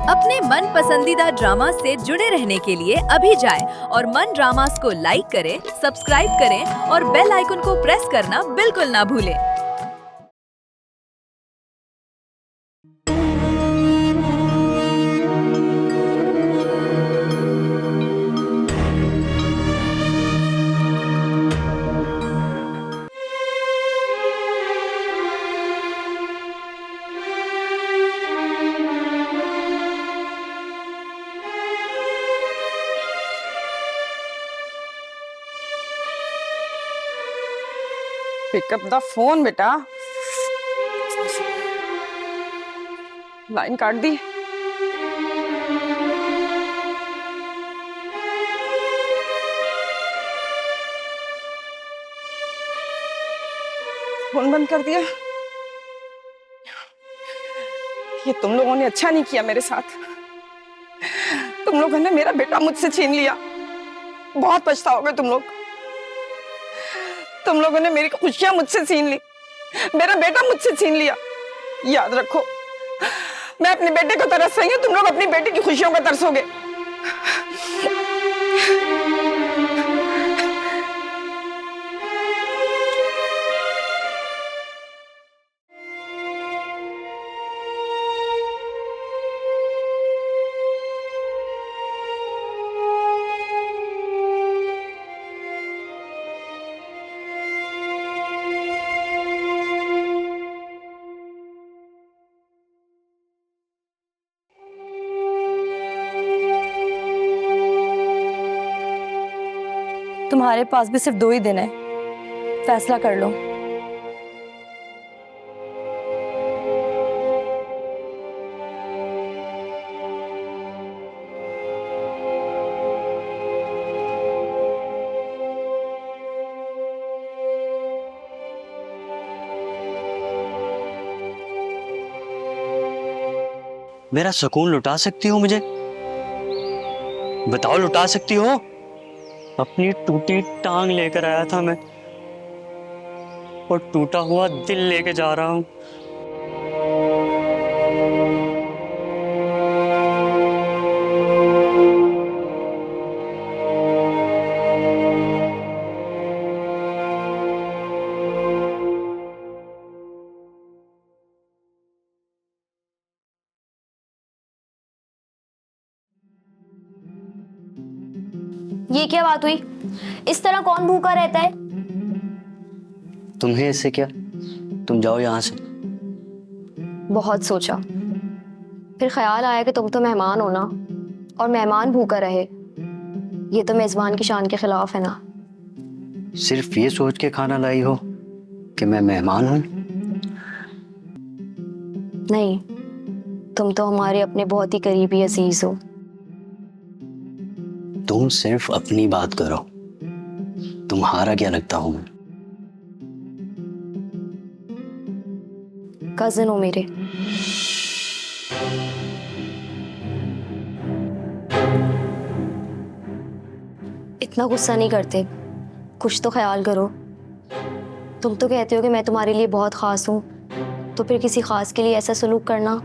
अपने मन पसंदीदा ड्रामा से जुड़े रहने के लिए अभी जाएं और मन ड्रामास को लाइक करें, सब्सक्राइब करें और बेल आइकन को प्रेस करना बिल्कुल ना भूलें। पिकअप द फोन बेटा। लाइन काट दी। फोन बंद कर दिया। ये तुम लोगों ने अच्छा नहीं किया मेरे साथ। तुम लोगों ने मेरा बेटा मुझसे छीन लिया। बहुत पछताओगे तुम लोग। तुम लोगों ने मेरी खुशियां मुझसे छीन ली, मेरा बेटा मुझसे छीन लिया। याद रखो, मैं अपने बेटे को तरस रही हूं, तुम लोग अपनी बेटी की खुशियों को तरसोगे। तुम्हारे पास भी सिर्फ 2 ही दिन है, फैसला कर लो। मेरा सुकून लुटा सकती हो मुझे? बताओ, लुटा सकती हो? अपनी टूटी टांग लेकर आया था मैं, और टूटा हुआ दिल लेके जा रहा हूं। ये क्या बात हुई? इस तरह कौन भूखा रहता है? तुम्हें इससे क्या? तुम जाओ यहाँ से। बहुत सोचा, फिर ख्याल आया कि तुम तो मेहमान हो ना, और मेहमान भूखा रहे ये तो मेजबान की शान के खिलाफ है ना। सिर्फ ये सोच के खाना लाई हो कि मैं मेहमान हूं? नहीं, तुम तो हमारे अपने बहुत ही करीबी अजीज हो। तुम सिर्फ अपनी बात करो, तुम्हारा क्या लगता हूं मैं? कजिन हो मेरे। इतना गुस्सा नहीं करते, कुछ तो ख्याल करो। तुम तो कहते हो कि मैं तुम्हारे लिए बहुत खास हूं, तो फिर किसी खास के लिए ऐसा सलूक करना।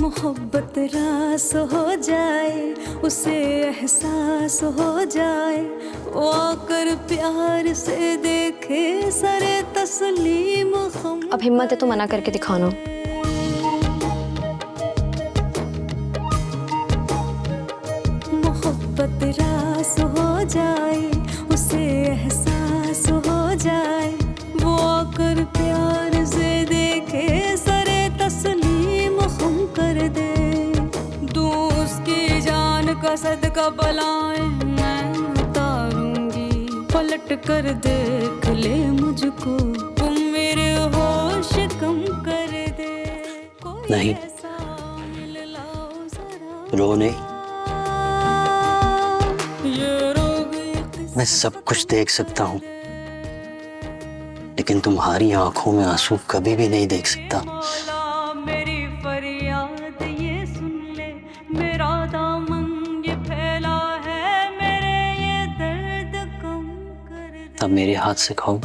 मोहब्बत रास हो जाए, उसे एहसास हो जाए, वो आकर प्यार से देखे सरे तस्लीम हम। अब हिम्मत है तो मना करके दिखाना। मोहब्बत रास हो जाए, उसे एहसास हो जाए, वो आकर प्यार से देखे सरे तस्लीम हम कर दे। दूं उसकी जान का सदका बलाएं मैं उतारूंगी, पलट कर देख ले मुझको, तुम मेरे होश कम कर दे। नहीं, रो नहीं, मैं सब कुछ देख सकता हूँ, लेकिन तुम्हारी आंखों में आंसू कभी भी नहीं देख सकता। मेरी फरियाद ये सुन ले, मेरा दामन ये फैला है, मेरे ये दर्द कम कर दे। अब मेरे हाथ से खाओ।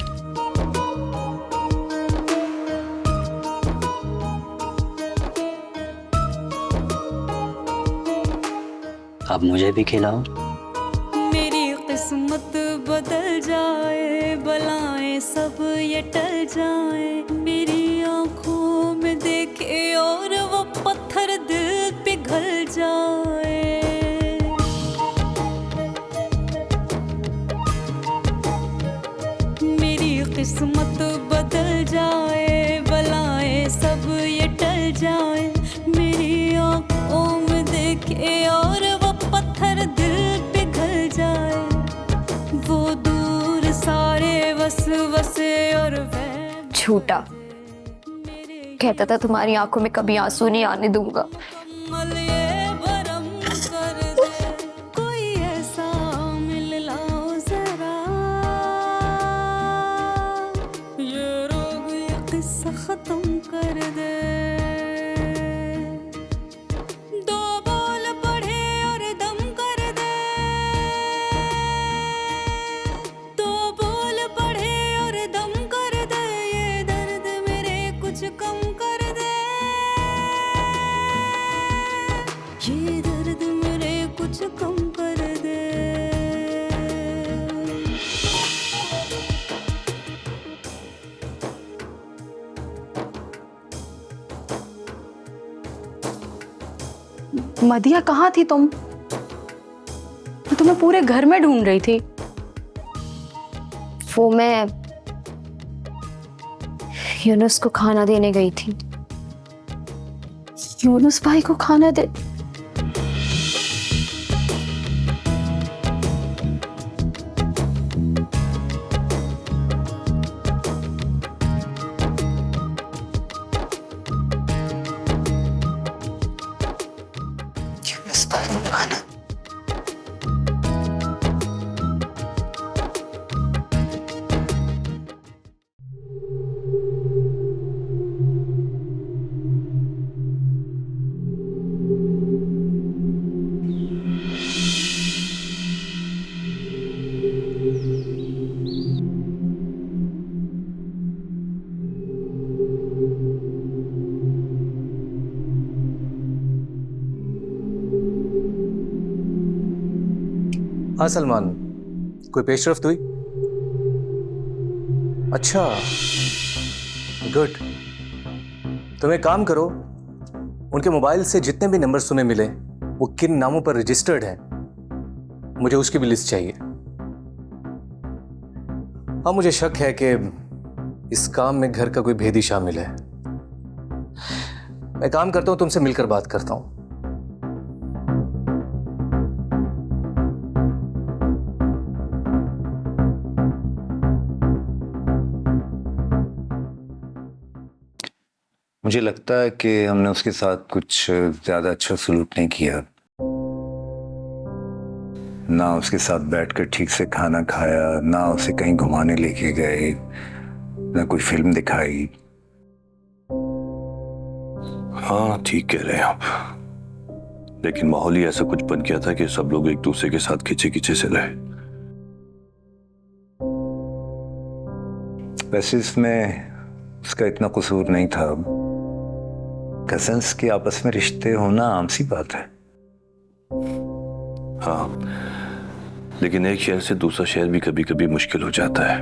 अब मुझे भी खिलाओ। मेरी किस्मत बदल जाए, बलाएं सब ये टल जाए, मेरी आंखों में देखे और वो पत्थर दिल पिघल जाए। मेरी किस्मत बदल जाए, बलाएं सब ये टल जाए, मेरी आंखों में देखे और वो पत्थर दिल पिघल जाए। वो दूर सारे वसवसे और वहम झूठा कहता था तुम्हारी आंखों में कभी आंसू नहीं आने दूंगा। कमल ये भरम कर दे, कोई ऐसा मिल लाओ जरा, ये रोग ये किस्सा खत्म कर दे। दो बोल पढ़े और दम कर दे, दो बोल पढ़े और दम कर दे, ये दर्द मेरे कुछ कम कर दे, ये दर्द मेरे कुछ कम कर दे। मदिया कहाँ थी तुम? मैं तुम्हें पूरे घर में ढूंढ रही थी। वो मैं यूनुस को खाना देने गई थी। यूनुस भाई को खाना दे? यूनुस भाई को खाना? हाँ सलमान, कोई पेशरफ्त हुई? अच्छा, गुड। तुम एक काम करो, उनके मोबाइल से जितने भी नंबर तुम्हें मिले वो किन नामों पर रजिस्टर्ड हैं, मुझे उसकी भी लिस्ट चाहिए। हाँ, मुझे शक है कि इस काम में घर का कोई भेदी शामिल है। मैं काम करता हूं, तुमसे मिलकर बात करता हूं। मुझे लगता है कि हमने उसके साथ कुछ ज्यादा अच्छा सलूक नहीं किया। ना उसके साथ बैठकर ठीक से खाना खाया, ना उसे कहीं घुमाने लेके गए, ना कोई फिल्म दिखाई। हाँ, ठीक कह रहे हैं आप, लेकिन माहौल ही ऐसा कुछ बन गया था कि सब लोग एक दूसरे के साथ खिंचे खिंचे से रहे। वैसे इसमें उसका इतना कसूर नहीं था। कजन्स के आपस में रिश्ते होना आम सी बात है। हाँ, लेकिन एक शहर से दूसरा शहर भी कभी कभी मुश्किल हो जाता है।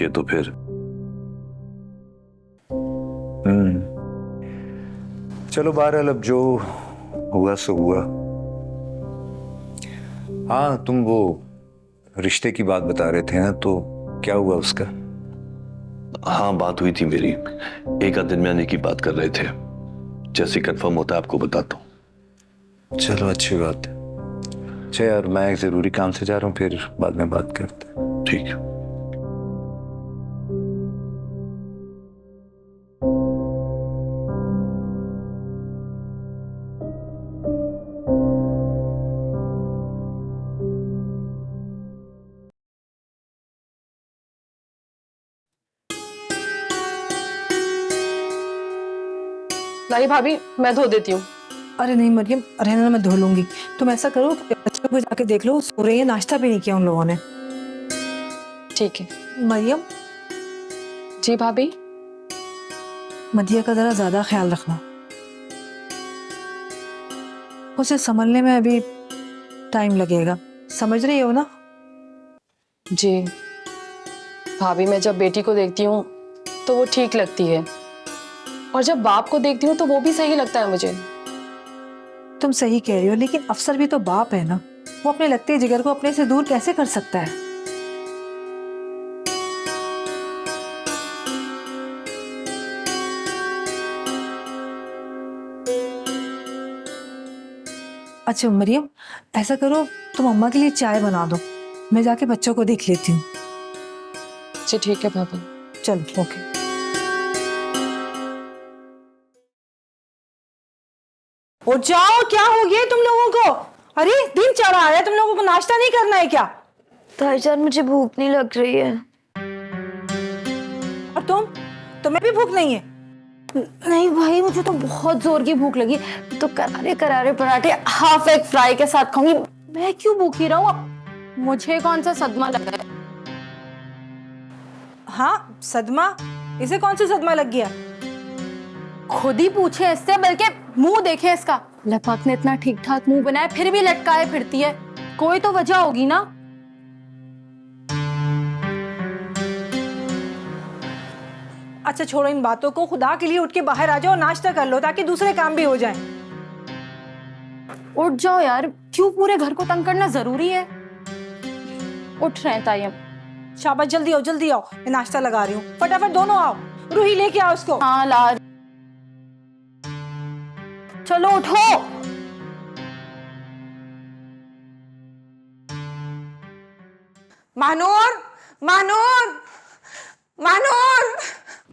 ये तो फिर चलो बहरहाल, अब जो हुआ सो हुआ। हाँ, तुम वो रिश्ते की बात बता रहे थे ना, तो क्या हुआ उसका? हाँ, बात हुई थी मेरी। एक आध दिन में आने की बात कर रहे थे। जैसे कंफर्म होता है आपको बताता हूँ। चलो, अच्छी बात है। अच्छा यार, मैं एक जरूरी काम से जा रहा हूँ, फिर बाद में बात करते हैं। ठीक है। नहीं भाभी, मैं धो देती हूँ। अरे नहीं मरियम, रहने दो, मैं धो लूंगी। तुम ऐसा करो, बच्चों को जाके देख लो, सो रही है, नाश्ता भी नहीं किया उन लोगों ने। ठीक है। मरियम, जी भाभी। मदिया का जरा ज्यादा ख्याल रखना, उसे संभलने में अभी टाइम लगेगा, समझ रही हो ना? जी भाभी, मैं जब बेटी को देखती हूँ तो वो ठीक लगती है, और जब बाप को देखती हूँ तो वो भी सही लगता है मुझे। तुम सही कह रही हो, लेकिन अफसर भी तो बाप है ना, वो अपने लगते जिगर को अपने से दूर कैसे कर सकता है? अच्छा मरियम, ऐसा करो, तुम अम्मा के लिए चाय बना दो, मैं जाके बच्चों को देख लेती हूँ। जी ठीक है भाभी। चलो ओके। उठ जाओ, क्या हो गया तुम लोगों को? अरे दिन चढ़ा आया, तुम लोगों को नाश्ता नहीं करना है क्या? ताईजान मुझे भूख नहीं लग रही है। और तुम्हें भी भूख नहीं है? नहीं भाई, मुझे तो बहुत जोर की भूख लगी, तो करारे करारे पराठे हाफ एग फ्राई के साथ खाऊंगी। मैं क्यों भूखी रहूं? मुझे कौन सा सदमा लगा है? हाँ सदमा? इसे कौन सा सदमा लग गया? खुद ही पूछे इससे, बल्कि मुंह देखे इसका। लपक ने इतना ठीक ठाक मुंह बनाया, फिर भी लटकाए फिरती है, कोई तो वजह होगी ना। अच्छा छोड़ो इन बातों को, खुदा के लिए उठ के बाहर आ जाओ और नाश्ता कर लो, ताकि दूसरे काम भी हो जाएं। उठ जाओ यार, क्यों पूरे घर को तंग करना जरूरी है? उठ रहे हैं तायम। शाबाश, जल्दी आओ जल्दी आओ, मैं नाश्ता लगा रही हूँ, फटाफट दोनों आओ। रूही लेके आओ उसको। हाँ ला। चलो उठो। मानूर, मानूर, मानूर।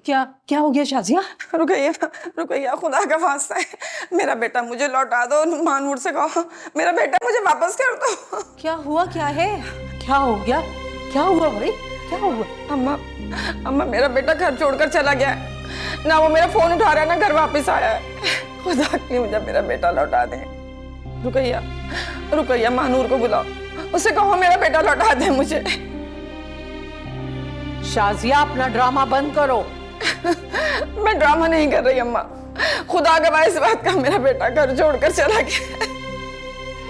क्या क्या हो गया शाजिया? रुकैया, रुकैया, खुदा का वास्ता है, मेरा बेटा मुझे लौटा दो। मानूर से कहो मेरा बेटा मुझे वापस कर दो। क्या हुआ, क्या है, क्या हो गया, क्या हुआ भाई, क्या हुआ? अम्मा, अम्मा मेरा बेटा घर छोड़कर चला गया है, ना वो मेरा फोन उठा रहा है, ना घर वापस आया है। खुदा के लिए मुझे मेरा बेटा लौटा दे। रुकैया, रुकैया, मानूर को बुलाओ, उसे कहो मेरा बेटा लौटा दे मुझे। शाजिया, अपना ड्रामा बंद करो। मैं ड्रामा नहीं कर रही अम्मा, खुदा गवाह इस बात का, मेरा बेटा घर छोड़कर चला गया।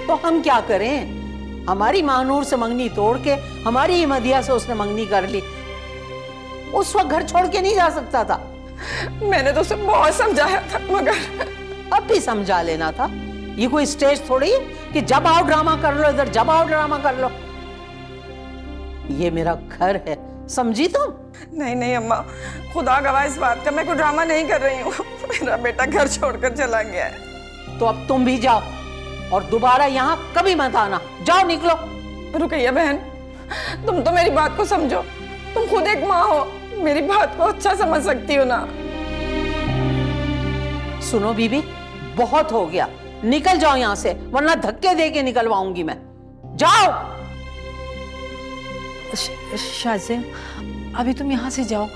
तो हम क्या करें? हमारी मानूर से मंगनी तोड़ के हमारी ही मदिया से उसने मंगनी कर ली। उस वक्त घर छोड़ के नहीं जा सकता था। मैंने तो उसे बहुत समझाया था, मगर अब भी समझा लेना था। ये कोई स्टेज थोड़ी है कि जब आओ ड्रामा कर लो, इधर जब आओ ड्रामा कर लो। ये मेरा घर है, समझी तुम? नहीं नहीं अम्मा, खुदा गवाह इस बात का, मैं कोई ड्रामा नहीं कर रही हूँ। मेरा बेटा घर छोड़कर चला गया है। तो अब तुम भी जाओ और दोबारा यहाँ कभी मत आना। जाओ, निकलो। रुकैया बहन, तुम तो मेरी बात को समझो, तुम खुद एक माँ हो, मेरी बात को अच्छा समझ सकती हो ना। सुनो बीबी, बहुत हो गया, निकल जाओ यहाँ से, वरना धक्के दे के निकलवाऊंगी मैं। जाओ। शाजिया, अभी तुम यहाँ से जाओ,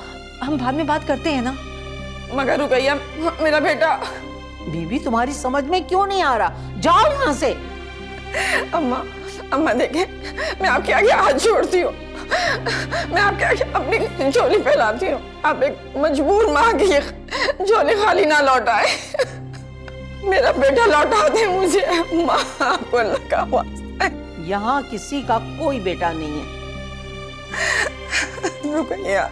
हम बाद में बात करते हैं ना। मगर रुकैया, मेरा बेटा। बीबी, तुम्हारी समझ में क्यों नहीं आ रहा? जाओ यहाँ से। अम्मा, अम्मा देखे, मैं आपके आगे हाथ जोड़ती हूँ, मैं आपके आगे अपनी झोली फैलाती हूँ। आप एक मजबूर माँ की झोली खाली ना लौटाए। मेरा बेटा लौटा दे मुझे अम्मा, आपको अल्लाह का वास्ता है। यहाँ किसी का कोई बेटा नहीं है। रुकैया,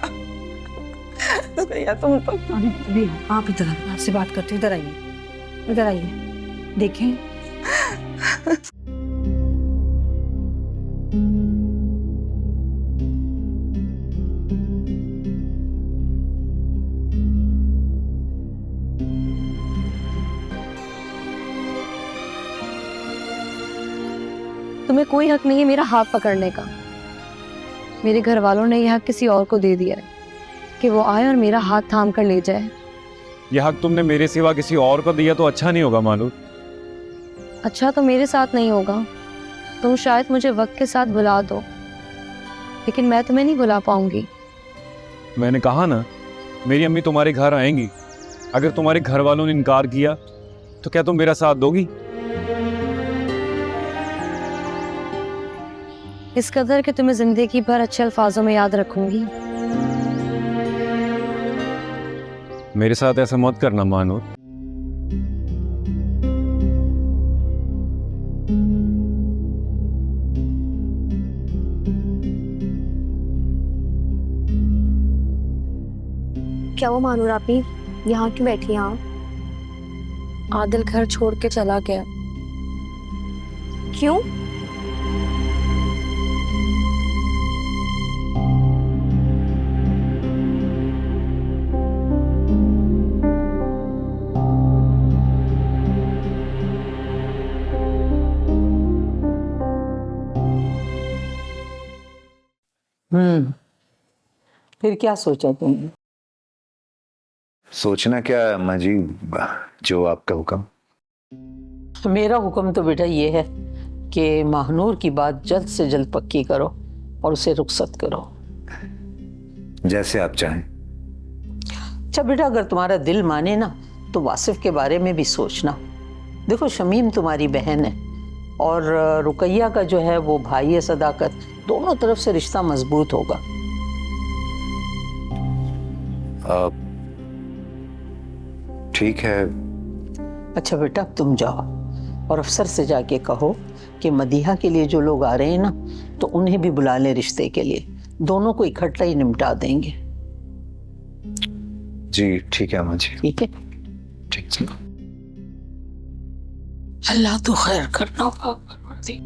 रुकैया, तुम तो अभी आप इधर, आपसे बात करती हूँ, इधर आइए, इधर आइए, देखें। तुम्हें कोई हक नहीं है मेरा हाथ पकड़ने का। मेरे घर वालों ने यह हक किसी और को दे दिया है कि वो आए और मेरा हाथ थाम कर ले जाए। यह हक तुमने मेरे सिवा किसी और को दिया तो अच्छा नहीं होगा मानूर। अच्छा तो मेरे साथ नहीं होगा, तुम शायद मुझे वक्त के साथ भुला दो, लेकिन मैं तुम्हें नहीं भुला पाऊंगी। मैंने कहा ना, मेरी अम्मी तुम्हारे घर आएंगी, अगर तुम्हारे घर वालों ने इनकार किया तो क्या तुम मेरा साथ दोगी? इस कदर कि तुम्हें जिंदगी भर अच्छे अल्फाजों में याद रखूंगी। मेरे साथ ऐसा मत करना मानो। क्या वो मानूर आपी यहाँ क्यों बैठी हैं आप? आदिल घर छोड़ के चला गया। क्यों? फिर क्या सोचा तुमने? सोचना क्या है अम्मा जी, जो आपका हुक्म। मेरा हुक्म तो बेटा ये है कि महानूर की बात जल्द से जल्द पक्की करो और उसे रुखसत करो। जैसे आप चाहें। अच्छा बेटा, अगर तुम्हारा दिल माने ना तो वासिफ के बारे में भी सोचना। देखो शमीम तुम्हारी बहन है और रुकैया का जो है वो भाई है सदाकत, दोनों तरफ से रिश्ता मजबूत होगा। ठीक है। अच्छा बेटा, अब तुम जाओ और अफसर से जाके कहो कि मदीहा के लिए जो लोग आ रहे हैं ना तो उन्हें भी बुला ले रिश्ते के लिए, दोनों को इकट्ठा ही निपटा देंगे। जी ठीक है अम्मा जी। ठीक है, ठीक है। अल्लाह तो खैर करना परवरदी।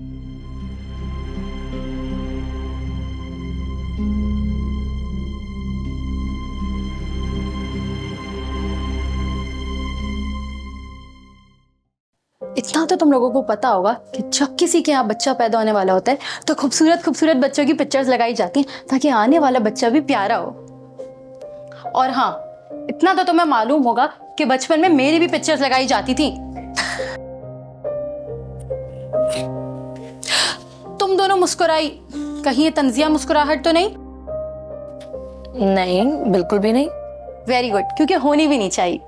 इतना तो तुम लोगों को पता होगा कि जब किसी के यहाँ बच्चा पैदा होने वाला होता है तो खूबसूरत खूबसूरत बच्चों की पिक्चर्स लगाई जाती हैं ताकि आने वाला बच्चा भी प्यारा हो। और हाँ, इतना तो तुम्हें मालूम होगा कि बचपन में मेरी भी पिक्चर्स लगाई जाती थी। तुम दोनों मुस्कुराई, कहीं ये तंजिया मुस्कुराहट तो नहीं? नहीं, बिल्कुल भी नहीं। वेरी गुड, क्योंकि होनी भी नहीं चाहिए।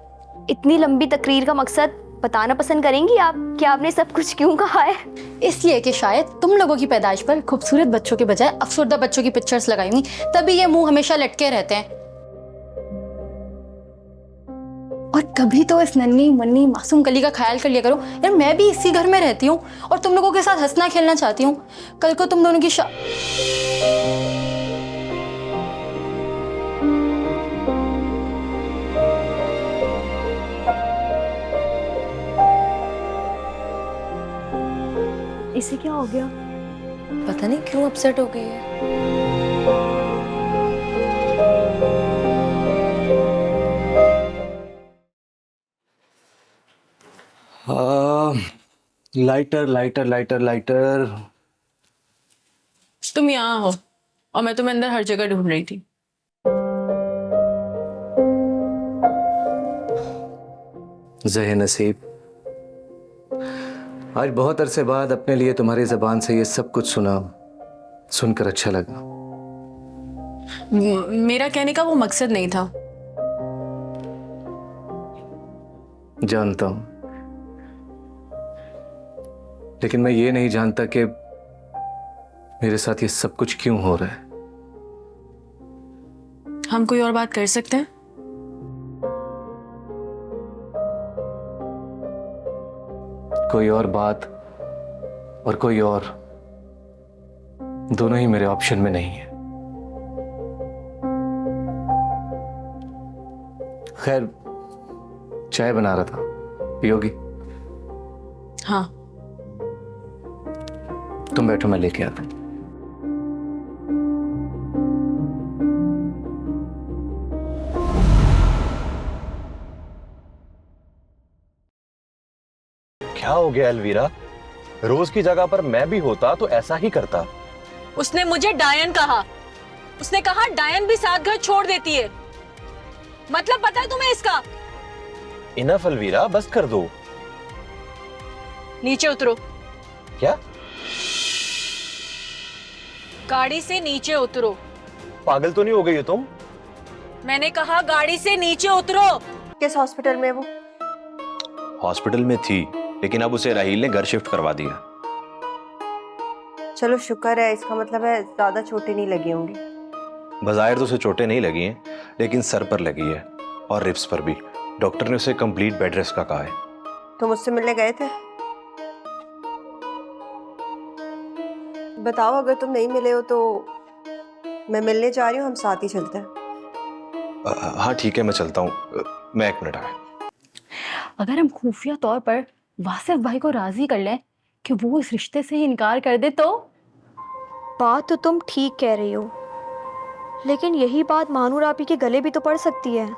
इतनी लंबी तकरीर का मकसद बताना पसंद करेंगी आप कि आपने सब कुछ क्यों कहा है? इसलिए कि शायद तुम लोगों की पैदाइश पर खूबसूरत बच्चों के बजाय अफसरदा बच्चों की पिक्चर्स लगाई हुई, तभी ये मुंह हमेशा लटके रहते हैं। और कभी तो इस नन्ही मुन्नी मासूम कली का ख्याल कर लिया करो यार, मैं भी इसी घर में रहती हूँ और तुम लोगों के साथ हंसना खेलना चाहती हूँ। कल को तुम दोनों की इसे क्या हो गया? पता नहीं क्यों अपसेट हो गई है। Lighter lighter lighter lighter. तुम यहाँ हो और मैं तुम्हें अंदर हर जगह ढूंढ रही थी। ज़हे नसीब, आज बहुत अरसे बाद अपने लिए तुम्हारी ज़बान से ये सब कुछ सुनकर अच्छा लगा। मेरा कहने का वो मकसद नहीं था। जानता हूं, लेकिन मैं ये नहीं जानता कि मेरे साथ ये सब कुछ क्यों हो रहा है। हम कोई और बात कर सकते हैं? कोई और बात और कोई और, दोनों ही मेरे ऑप्शन में नहीं है। खैर, चाय बना रहा था, पियोगी? हाँ। तुम बैठो, मैं लेके आता हूं। क्या हो गया अलवीरा? रोज की जगह पर मैं भी होता तो ऐसा ही करता। उसने मुझे डायन कहा। उसने कहा डायन भी साथ घर छोड़ देती है। मतलब पता है तुम्हें इसका? इनफ अलवीरा, बस कर दो। नीचे उतरो। क्या? गाड़ी से नीचे उतरो। पागल तो नहीं हो गई हो तुम? मैंने कहा गाड़ी से नीचे उतरो। किस हॉस्पिटल में है वो? हॉस्पिटल में थी, लेकिन अब उसे राहील ने घर शिफ्ट करवा दिया। चलो शुक्र है, इसका मतलब है ज्यादा चोटें नहीं लगी होंगी। बज़ाहिर तो उसे चोटें नहीं लगी हैं, लेकिन सर पर लगी है और रिब्स पर भी। डॉक्टर ने उसे कंप्लीट बेड रेस्ट का कहा है। तुम मुझसे मिलने गए थे? बताओ, अगर तुम नहीं मिले हो तो मैं मिलने जा रही हूँ, हम साथ ही चलते हैं। हाँ ठीक है, मैं चलता हूँ, मैं 1 मिनट आया। अगर हम खुफिया तौर पर वासिफ भाई को राजी कर लें कि वो इस रिश्ते से ही इनकार कर दे तो? बात तो तुम ठीक कह रही हो, लेकिन यही बात महानूर आपी के गले भी तो पड़ सकती है।